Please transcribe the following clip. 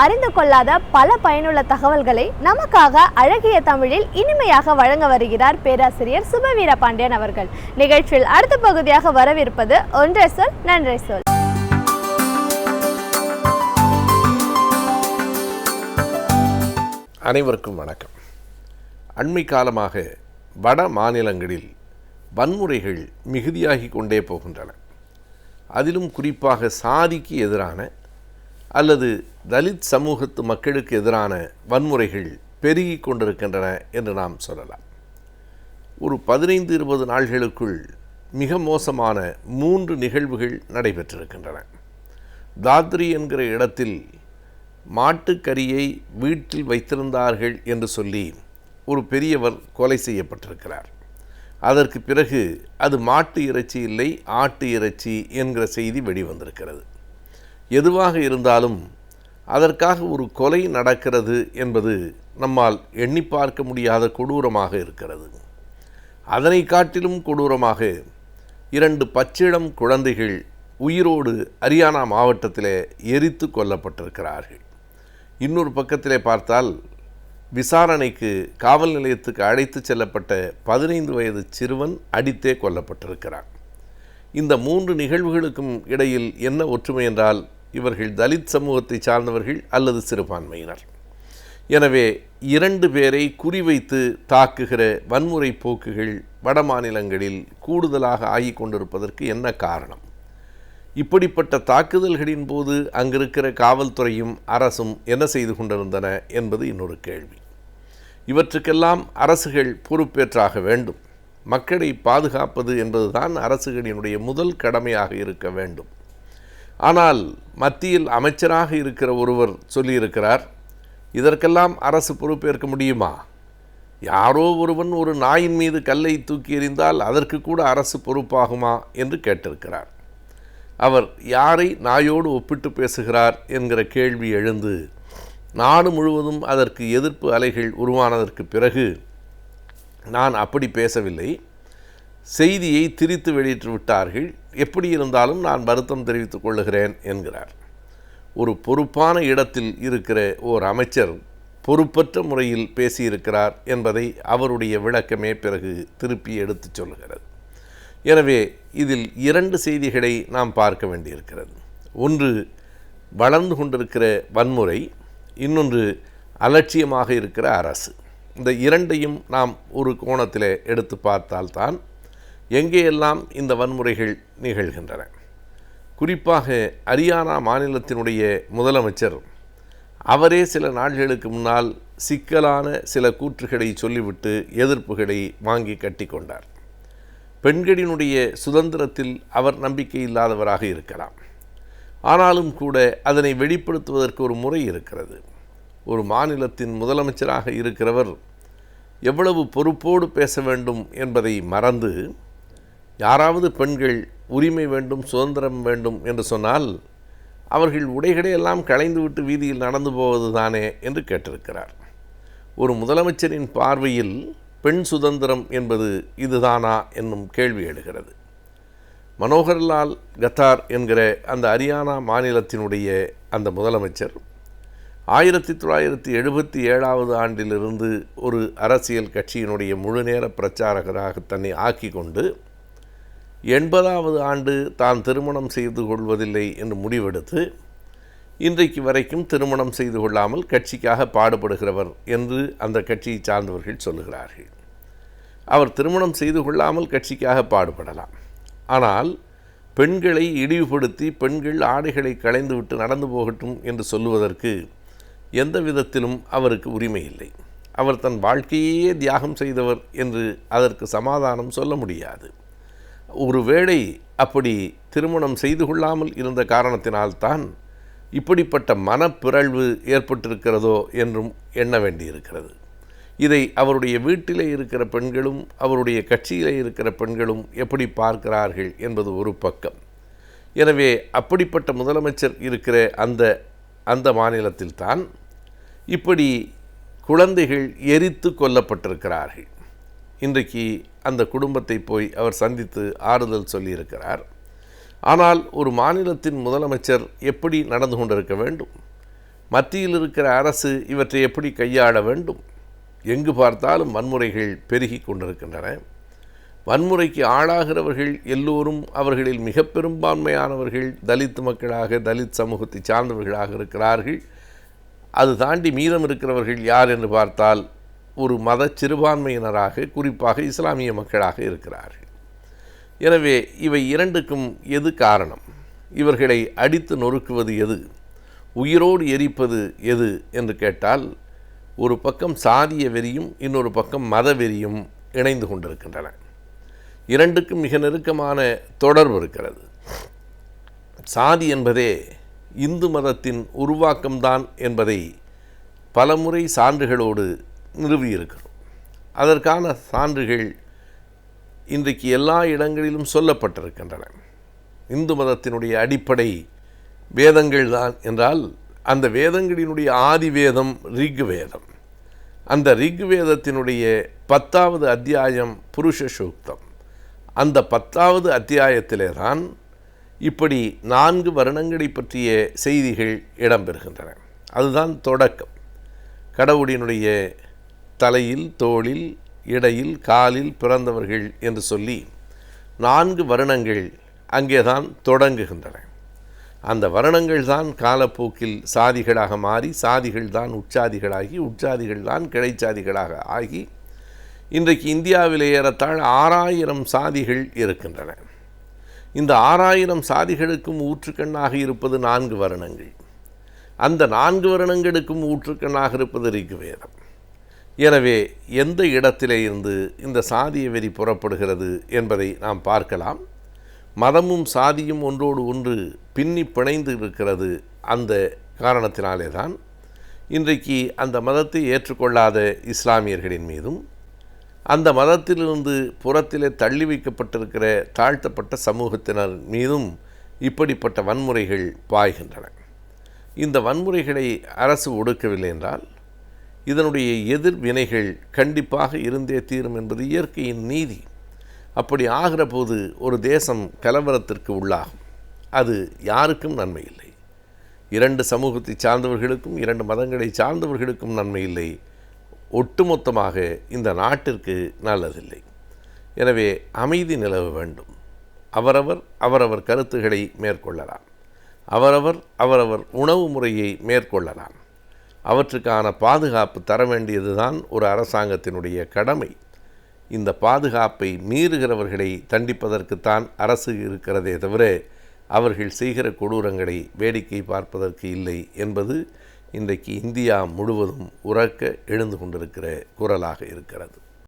அறிந்து கொள்ளாத பல பயனுள்ள தகவல்களை நமக்காக அழகிய தமிழில் இனிமையாக வழங்க வருகிறார் பேராசிரியர் சுபவீர பாண்டியன் அவர்கள். நிகழ்ச்சியில் அடுத்த பகுதியாக வரவிருப்பது ஒன்றை சொல் நன்றை சொல். அனைவருக்கும் வணக்கம். அண்மை காலமாக வட மாநிலங்களில் வன்முறைகள் மிகுதியாகி கொண்டே போகின்றன. அதிலும் குறிப்பாக சாதிக்கு எதிரான அல்லது தலித் சமூகத்து மக்களுக்கு எதிரான வன்முறைகள் பெருகி கொண்டிருக்கின்றன என்று நாம் சொல்லலாம். ஒரு 15-20 நாள்களுக்குள் மிக மோசமான 3 நிகழ்வுகள் நடைபெற்றிருக்கின்றன. தாத்ரி என்கிற இடத்தில் மாட்டுக்கறியை வீட்டில் வைத்திருந்தார்கள் என்று சொல்லி ஒரு பெரியவர் கொலை செய்யப்பட்டிருக்கிறார். அதற்கு பிறகு அது மாட்டு இறைச்சி இல்லை, ஆட்டு இறைச்சி என்கிற செய்தி வெளிவந்திருக்கிறது. எதுவாக இருந்தாலும் அதற்காக ஒரு கொலை நடக்கிறது என்பது நம்மால் எண்ணி பார்க்க முடியாத கொடூரமாக இருக்கிறது. அதனை காட்டிலும் கொடூரமாக 2 பச்சிளம் குழந்தைகள் உயிரோடு ஹரியானா மாவட்டத்திலே எரித்து கொல்லப்பட்டிருக்கிறார்கள். இன்னொரு பக்கத்திலே பார்த்தால் விசாரணைக்கு காவல் நிலையத்துக்கு அழைத்து செல்லப்பட்ட 15 வயது சிறுவன் அடித்தே கொல்லப்பட்டிருக்கிறார். இந்த 3 நிகழ்வுகளுக்கும் இடையில் என்ன ஒற்றுமை என்றால் இவர்கள் தலித் சமூகத்தை சார்ந்தவர்கள் அல்லது சிறுபான்மையினர். எனவே 2 பேரை குறிவைத்து தாக்குகிற வன்முறை போக்குகள் வட மாநிலங்களில் கூடுதலாக ஆகி கொண்டிருப்பதற்கு என்ன காரணம்? இப்படிப்பட்ட தாக்குதல்களின் போது அங்கிருக்கிற காவல்துறையும் அரசும் என்ன செய்து கொண்டிருந்தன என்பது இன்னொரு கேள்வி. இவற்றுக்கெல்லாம் அரசுகள் பொறுப்பேற்றாக வேண்டும். மக்களை பாதுகாப்பது என்பதுதான் அரசுகளினுடைய முதல் கடமையாக இருக்க வேண்டும். ஆனால் மத்தியில் அமைச்சராக இருக்கிற ஒருவர் சொல்லியிருக்கிறார், இதற்கெல்லாம் அரசு பொறுப்பேற்க முடியுமா? யாரோ ஒருவன் ஒரு நாயின் மீது கல்லை தூக்கி எறிந்தால் அதற்கு கூட அரசு பொறுப்பாகுமா என்று கேட்டிருக்கிறார். அவர் யாரை நாயோடு ஒப்பிட்டு பேசுகிறார் என்கிற கேள்வி எழுந்து நாடு முழுவதும் அதற்கு எதிர்ப்பு அலைகள் உருவானதற்கு பிறகு நான் அப்படி பேசவில்லை, செய்தியை திரித்து வெளியிட்டு விட்டார்கள், எப்படி இருந்தாலும் நான் வருத்தம் தெரிவித்துக் கொள்ளுகிறேன் என்கிறார். ஒரு பொறுப்பான இடத்தில் இருக்கிற ஓர் அமைச்சர் பொறுப்பற்ற முறையில் பேசியிருக்கிறார் என்பதை அவருடைய விளக்கமே பிறகு திருப்பி எடுத்துச் சொல்லுகிறது. எனவே இதில் 2 செய்திகளை நாம் பார்க்க வேண்டியிருக்கிறது. ஒன்று வளர்ந்து கொண்டிருக்கிற வன்முறை, இன்னொன்று அலட்சியமாக இருக்கிற அரசு. இந்த 2ஐயும் நாம் ஒரு கோணத்தில் எடுத்து பார்த்தால்தான் எங்கேயெல்லாம் இந்த வன்முறைகள் நிகழ்கின்றன. குறிப்பாக ஹரியானா மாநிலத்தினுடைய முதலமைச்சர் அவரே சில நாட்களுக்கு முன்னால் சிக்கலான சில கூற்றுகளை சொல்லிவிட்டு எதிர்ப்புகளை வாங்கி கட்டி கொண்டார். பெண்களினுடைய சுதந்திரத்தில் அவர் நம்பிக்கை இல்லாதவராக இருக்கலாம். ஆனாலும் கூட அதனை வெளிப்படுத்துவதற்கு ஒரு முறை இருக்கிறது. ஒரு மாநிலத்தின் முதலமைச்சராக இருக்கிறவர் எவ்வளவு பொறுப்போடு பேச வேண்டும் என்பதை மறந்து யாராவது பெண்கள் உரிமை வேண்டும், சுதந்திரம் வேண்டும் என்று சொன்னால் அவர்கள் உடைகளை எல்லாம் களைந்துவிட்டு வீதியில் நடந்து போவது தானே என்று கேட்டிருக்கிறார். ஒரு முதலமைச்சரின் பார்வையில் பெண் சுதந்திரம் என்பது இதுதானா என்னும் கேள்வி எழுகிறது. மனோகர்லால் கத்தார் என்கிற அந்த ஹரியானா மாநிலத்தினுடைய அந்த முதலமைச்சர் 1977 ஆண்டிலிருந்து ஒரு அரசியல் கட்சியினுடைய முழுநேர பிரச்சாரகராக தன்னை ஆக்கி கொண்டு 80வது ஆண்டு தான் திருமணம் செய்து கொள்வதில்லை என்று முடிவெடுத்து இன்றைக்கு வரைக்கும் திருமணம் செய்து கொள்ளாமல் கட்சிக்காக பாடுபடுகிறவர் என்று அந்த கட்சியை சார்ந்தவர்கள் சொல்லுகிறார்கள். அவர் திருமணம் செய்து கொள்ளாமல் கட்சிக்காக பாடுபடலாம். ஆனால் பெண்களை இழிவுபடுத்தி பெண்கள் ஆடைகளை களைந்துவிட்டு நடந்து போகட்டும் என்று சொல்லுவதற்கு எந்த விதத்திலும் அவருக்கு உரிமை இல்லை. அவர் தன் வாழ்க்கையே தியாகம் செய்தவர் என்று அதற்கு சமாதானம் சொல்ல முடியாது. ஒருவேளை அப்படி திருமணம் செய்து கொள்ளாமல் இருந்த காரணத்தினால்தான் இப்படிப்பட்ட மனப்பிறழ்வு ஏற்பட்டிருக்கிறதோ என்றும் எண்ண வேண்டியிருக்கிறது. இதை அவருடைய வீட்டிலே இருக்கிற பெண்களும் அவருடைய கட்சியிலே இருக்கிற பெண்களும் எப்படி பார்க்கிறார்கள் என்பது ஒரு பக்கம். எனவே அப்படிப்பட்ட முதலமைச்சர் இருக்கிற அந்த மாநிலத்தில்தான் இப்படி குழந்தைகள் எரித்து கொல்லப்பட்டிருக்கிறார்கள். இன்றைக்கு அந்த குடும்பத்தை போய் அவர் சந்தித்து ஆறுதல் சொல்லியிருக்கிறார். ஆனால் ஒரு மாநிலத்தின் முதலமைச்சர் எப்படி நடந்து கொண்டிருக்க வேண்டும்? மத்தியில் இருக்கிற அரசு இவற்றை எப்படி கையாள வேண்டும்? எங்கு பார்த்தாலும் வன்முறைகள் பெருகி கொண்டிருக்கின்றன. வன்முறைக்கு ஆளாகிறவர்கள் எல்லோரும் அவர்களில் மிக பெரும்பான்மையானவர்கள் தலித் மக்களாக, தலித் சமூகத்தை சார்ந்தவர்களாக இருக்கிறார்கள். அது தாண்டி மீதம் இருக்கிறவர்கள் யார் என்று பார்த்தால் ஒரு மத சிறுபான்மையினராக, குறிப்பாக இஸ்லாமிய மக்களாக இருக்கிறார்கள். எனவே இவை இரண்டுக்கும் எது காரணம்? இவர்களை அடித்து நொறுக்குவது எது? உயிரோடு எரிப்பது எது என்று கேட்டால், ஒரு பக்கம் சாதிய வெறியும் இன்னொரு பக்கம் மத வெறியும் இணைந்து கொண்டிருக்கின்றன. இரண்டுக்கும் மிக நெருக்கமான தொடர்பு இருக்கிறது. சாதி என்பதே இந்து மதத்தின் உருவாக்கம்தான் என்பதை பலமுறை சான்றுகளோடு நிறுவியிருக்கிறோம். அதற்கான சான்றுகள் இன்றைக்கு எல்லா இடங்களிலும் சொல்லப்பட்டிருக்கின்றன. இந்து மதத்தினுடைய அடிப்படை வேதங்கள் தான் என்றால், அந்த வேதங்களினுடைய ஆதி வேதம் ரிக் வேதம். அந்த ரிக் வேதத்தினுடைய 10வது அத்தியாயம் புருஷ சூக்தம். அந்த 10வது அத்தியாயத்திலே தான் இப்படி 4 வருணங்களை பற்றிய செய்திகள் இடம்பெறுகின்றன. அதுதான் தொடக்கம். கடவுளினுடைய தலையில், தோளில், இடையில், காலில் பிறந்தவர்கள் என்று சொல்லி 4 வருணங்கள் அங்கேதான் தொடங்குகின்றன. அந்த வருணங்கள் தான் காலப்போக்கில் சாதிகளாக மாறி, சாதிகள் தான் உட்சாதிகளாகி, உட்சாதிகள் தான் கிளைச்சாதிகளாக ஆகி, இன்றைக்கு இந்தியாவிலே ஏறத்தாழ 6000 சாதிகள் இருக்கின்றன. இந்த 6000 சாதிகளுக்கும் ஊற்றுக்கண்ணாக இருப்பது 4 வருணங்கள். அந்த 4 வருணங்களுக்கும் ஊற்றுக்கண்ணாக இருப்பது ரிக்வேதம். எனவே எந்த இடத்திலே இருந்து இந்த சாதிய வெறி புறப்படுகிறது என்பதை நாம் பார்க்கலாம். மதமும் சாதியும் ஒன்றோடு ஒன்று பின்னி பிணைந்து இருக்கிறது. அந்த காரணத்தினாலே தான் இன்றைக்கு அந்த மதத்தை ஏற்றுக்கொள்ளாத இஸ்லாமியர்களின் மீதும், அந்த மதத்திலிருந்து புறத்திலே தள்ளி வைக்கப்பட்டிருக்கிற தாழ்த்தப்பட்ட சமூகத்தினர் மீதும் இப்படிப்பட்ட வன்முறைகள் பாய்கின்றன. இந்த வன்முறைகளை அரசு ஒடுக்கவில்லை என்றால் இதனுடைய எதிர்வினைகள் கண்டிப்பாக இருந்தே தீரும் என்பது இயற்கையின் நீதி. அப்படி ஆகிற போது ஒரு தேசம் கலவரத்திற்கு உள்ளாகும். அது யாருக்கும் நன்மை இல்லை. 2 சமூகத்தை சார்ந்தவர்களுக்கும் 2 மதங்களை சார்ந்தவர்களுக்கும் நன்மை இல்லை. ஒட்டுமொத்தமாக இந்த நாட்டிற்கு நல்லதில்லை. எனவே அமைதி நிலவ வேண்டும். அவரவர் கருத்துக்களை மேற்கொள்ளலாம். அவரவர் உணவு முறையை மேற்கொள்ளலாம். அவற்றுக்கான பாதுகாப்பு தர வேண்டியதுதான் ஒரு அரசாங்கத்தினுடைய கடமை. இந்த பாதுகாப்பை மீறுகிறவர்களை தண்டிப்பதற்குத்தான் அரசு இருக்கிறதே தவிர அவர்கள் செய்கிற கொடூரங்களை வேடிக்கை பார்ப்பதற்கு இல்லை என்பது இன்றைக்கு இந்தியா முழுவதும் உரக்க எழுந்து கொண்டிருக்கிற குரலாக இருக்கிறது.